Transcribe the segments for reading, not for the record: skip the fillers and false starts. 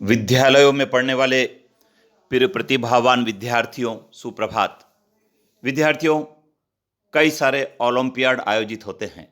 विद्यालयों में पढ़ने वाले प्रिय प्रतिभावान विद्यार्थियों, सुप्रभात। विद्यार्थियों, कई सारे ओलंपियाड आयोजित होते हैं।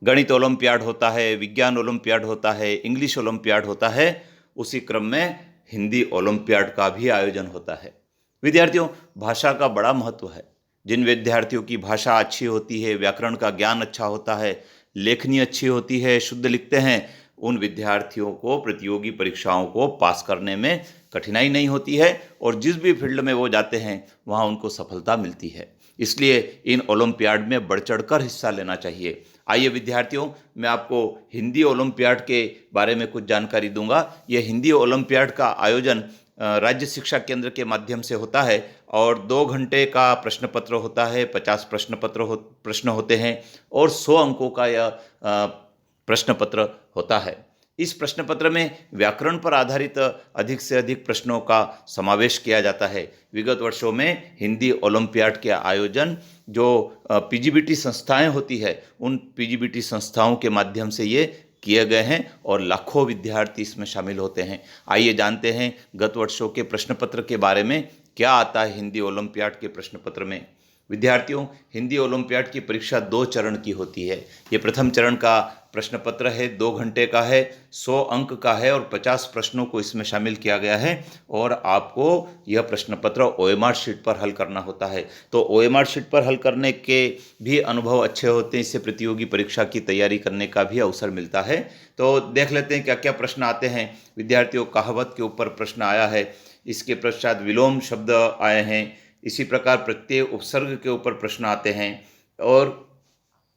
गणित ओलंपियाड होता है, विज्ञान ओलंपियाड होता है, इंग्लिश ओलंपियाड होता है। उसी क्रम में हिंदी ओलंपियाड का भी आयोजन होता है। विद्यार्थियों, भाषा का बड़ा महत्व है। जिन विद्यार्थियों की भाषा अच्छी होती है, व्याकरण का ज्ञान अच्छा होता है, लेखनी अच्छी होती है, शुद्ध लिखते हैं, उन विद्यार्थियों को प्रतियोगी परीक्षाओं को पास करने में कठिनाई नहीं होती है और जिस भी फील्ड में वो जाते हैं वहाँ उनको सफलता मिलती है। इसलिए इन ओलंपियाड में बढ़ चढ़कर हिस्सा लेना चाहिए। आइए विद्यार्थियों, मैं आपको हिंदी ओलंपियाड के बारे में कुछ जानकारी दूंगा। यह हिंदी ओलंपियाड का आयोजन राज्य शिक्षा केंद्र के माध्यम से होता है और 2 घंटे का प्रश्न पत्र होता है। 50 प्रश्न होते हैं और 100 अंकों का यह प्रश्न पत्र होता है। इस प्रश्न पत्र में व्याकरण पर आधारित अधिक से अधिक प्रश्नों का समावेश किया जाता है। विगत वर्षों में हिंदी ओलंपियाड के आयोजन जो पीजीबीटी संस्थाएं होती है, उन पीजीबीटी संस्थाओं के माध्यम से ये किए गए हैं और लाखों विद्यार्थी इसमें शामिल होते हैं। आइए जानते हैं गत वर्षों के प्रश्न पत्र के बारे में क्या आता है हिंदी ओलंपियाड के प्रश्न पत्र में। विद्यार्थियों, हिंदी ओलंपियाड की परीक्षा 2 चरण की होती है। ये प्रथम चरण का प्रश्न पत्र है, 2 घंटे का है, 100 अंक का है और 50 प्रश्नों को इसमें शामिल किया गया है और आपको यह प्रश्न पत्र ओएमआर शीट पर हल करना होता है। तो ओएमआर शीट पर हल करने के भी अनुभव अच्छे होते हैं, इससे प्रतियोगी परीक्षा की तैयारी करने का भी अवसर मिलता है। तो देख लेते हैं क्या क्या प्रश्न आते हैं। विद्यार्थियों, कहावत के ऊपर प्रश्न आया है, इसके पश्चात विलोम शब्द आए हैं। इसी प्रकार प्रत्यय उपसर्ग के ऊपर प्रश्न आते हैं और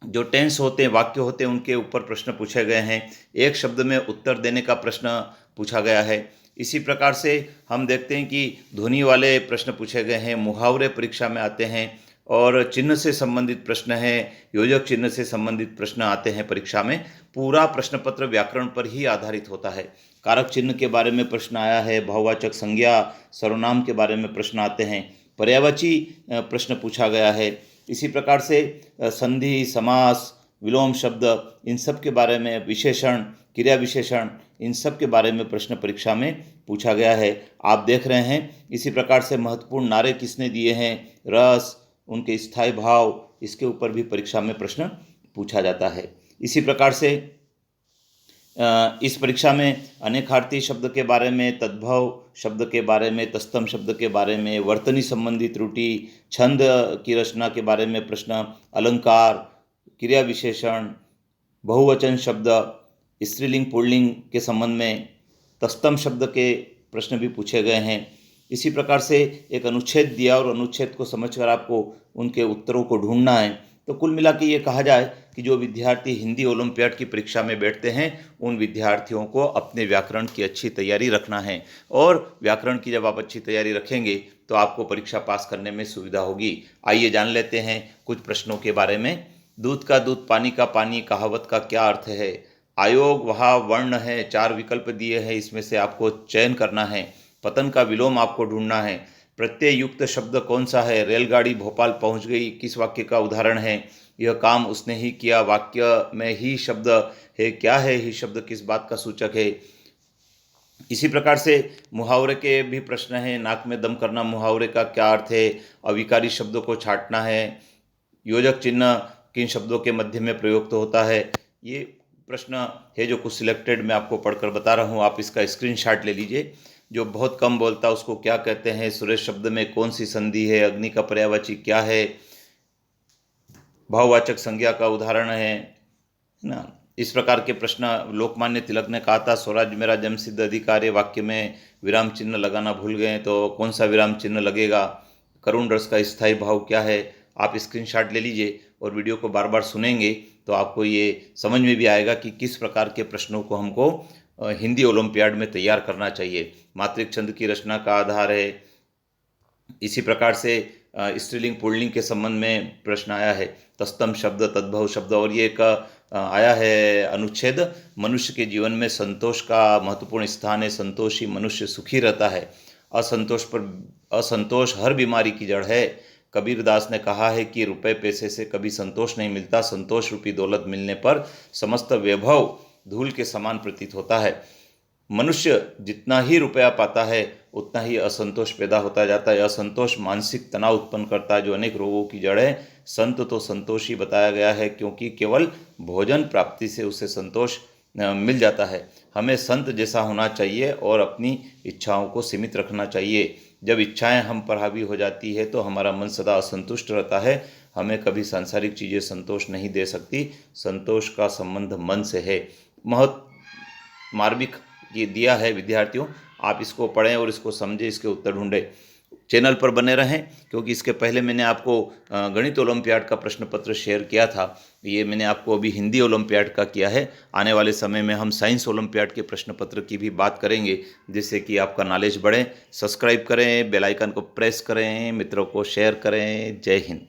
जो टेंस होते हैं, वाक्य होते हैं, उनके ऊपर प्रश्न पूछे गए हैं। एक शब्द में उत्तर देने का प्रश्न पूछा गया है। इसी प्रकार से हम देखते हैं कि ध्वनि वाले प्रश्न पूछे गए हैं, मुहावरे परीक्षा में आते हैं और चिन्ह से संबंधित प्रश्न है, योजक चिन्ह से संबंधित प्रश्न आते हैं परीक्षा में। पूरा प्रश्न पत्र व्याकरण पर ही आधारित होता है। कारक चिन्ह के बारे में प्रश्न आया है, भाववाचक संज्ञा, सर्वनाम के बारे में प्रश्न आते हैं, पर्यायवाची प्रश्न पूछा गया है। इसी प्रकार से संधि, समास, विलोम शब्द, इन सब के बारे में, विशेषण, क्रिया विशेषण, इन सब के बारे में प्रश्न परीक्षा में पूछा गया है। आप देख रहे हैं। इसी प्रकार से महत्वपूर्ण नारे किसने दिए हैं, रस, उनके स्थायी भाव, इसके ऊपर भी परीक्षा में प्रश्न पूछा जाता है। इसी प्रकार से इस परीक्षा में अनेकार्थी शब्द के बारे में, तद्भव शब्द के बारे में, तस्तम शब्द के बारे में, वर्तनी संबंधी त्रुटि, छंद की रचना के बारे में प्रश्न, अलंकार, क्रिया विशेषण, बहुवचन शब्द, स्त्रीलिंग पुल्लिंग के संबंध में, तस्तम शब्द के प्रश्न भी पूछे गए हैं। इसी प्रकार से एक अनुच्छेद दिया और अनुच्छेद को समझकर आपको उनके उत्तरों को ढूंढना है। तो कुल मिला के ये कहा जाए कि जो विद्यार्थी हिंदी ओलंपियाड की परीक्षा में बैठते हैं, उन विद्यार्थियों को अपने व्याकरण की अच्छी तैयारी रखना है और व्याकरण की जब आप अच्छी तैयारी रखेंगे तो आपको परीक्षा पास करने में सुविधा होगी। आइए जान लेते हैं कुछ प्रश्नों के बारे में। दूध का दूध, पानी का पानी, कहावत का क्या अर्थ है। आयोग वहाँ वर्ण है, 4 विकल्प दिए हैं, इसमें से आपको चयन करना है। पतन का विलोम आपको ढूंढना है। प्रत्यय युक्त शब्द कौन सा है। रेलगाड़ी भोपाल पहुंच गई किस वाक्य का उदाहरण है। यह काम उसने ही किया, वाक्य में ही शब्द है, क्या है ही शब्द, किस बात का सूचक है। इसी प्रकार से मुहावरे के भी प्रश्न हैं। नाक में दम करना मुहावरे का क्या अर्थ है। अविकारी शब्दों को छांटना है। योजक चिन्ह किन शब्दों के मध्य में प्रयुक्त होता है। ये प्रश्न है जो कुछ सिलेक्टेड मैं आपको पढ़कर बता रहा हूँ, आप इसका स्क्रीनशॉट ले लीजिए। जो बहुत कम बोलता उसको क्या कहते हैं। सुरेश शब्द में कौन सी संधि है। अग्नि का पर्यायवाची क्या है। भाववाचक संज्ञा का उदाहरण है ना। इस प्रकार के प्रश्न लोकमान्य तिलक ने कहा था, स्वराज मेरा जन्मसिद्ध अधिकार है। वाक्य में विराम चिन्ह लगाना भूल गए तो कौन सा विराम चिन्ह लगेगा। करुण रस का स्थायी भाव क्या है। आप स्क्रीनशॉट ले लीजिए और वीडियो को बार बार सुनेंगे तो आपको ये समझ में भी आएगा कि किस प्रकार के प्रश्नों को हमको हिंदी ओलंपियाड में तैयार करना चाहिए। मात्रिक छंद की रचना का आधार है। इसी प्रकार से स्त्रीलिंग पुल्लिंग के संबंध में प्रश्न आया है। तस्तम शब्द, तद्भव शब्द, और ये एक आया है अनुच्छेद, मनुष्य के जीवन में संतोष का महत्वपूर्ण स्थान है। संतोषी मनुष्य सुखी रहता है। असंतोष हर बीमारी की जड़ है। कबीर दास ने कहा है कि रुपए पैसे से कभी संतोष नहीं मिलता, संतोष रूपी दौलत मिलने पर समस्त वैभव धूल के समान प्रतीत होता है। मनुष्य जितना ही रुपया पाता है उतना ही असंतोष पैदा होता जाता है। असंतोष मानसिक तनाव उत्पन्न करता है, जो अनेक रोगों की जड़ है। संत तो संतोष ही बताया गया है, क्योंकि केवल भोजन प्राप्ति से उसे संतोष मिल जाता है। हमें संत जैसा होना चाहिए और अपनी इच्छाओं को सीमित रखना चाहिए। जब इच्छाएं हम पर हावी हो जाती है तो हमारा मन सदा असंतुष्ट रहता है। हमें कभी सांसारिक चीज़ें संतोष नहीं दे सकती। संतोष का संबंध मन से है। बहुत मार्मिक ये दिया है विद्यार्थियों, आप इसको पढ़ें और इसको समझें, इसके उत्तर ढूंढें। चैनल पर बने रहें, क्योंकि इसके पहले मैंने आपको गणित ओलंपियाड का प्रश्न पत्र शेयर किया था। ये मैंने आपको अभी हिंदी ओलंपियाड का किया है। आने वाले समय में हम साइंस ओलंपियाड के प्रश्न पत्र की भी बात करेंगे, जिससे कि आपका नॉलेज बढ़े। सब्सक्राइब करें, बेल आइकन को प्रेस करें, मित्रों को शेयर करें। जय हिंद।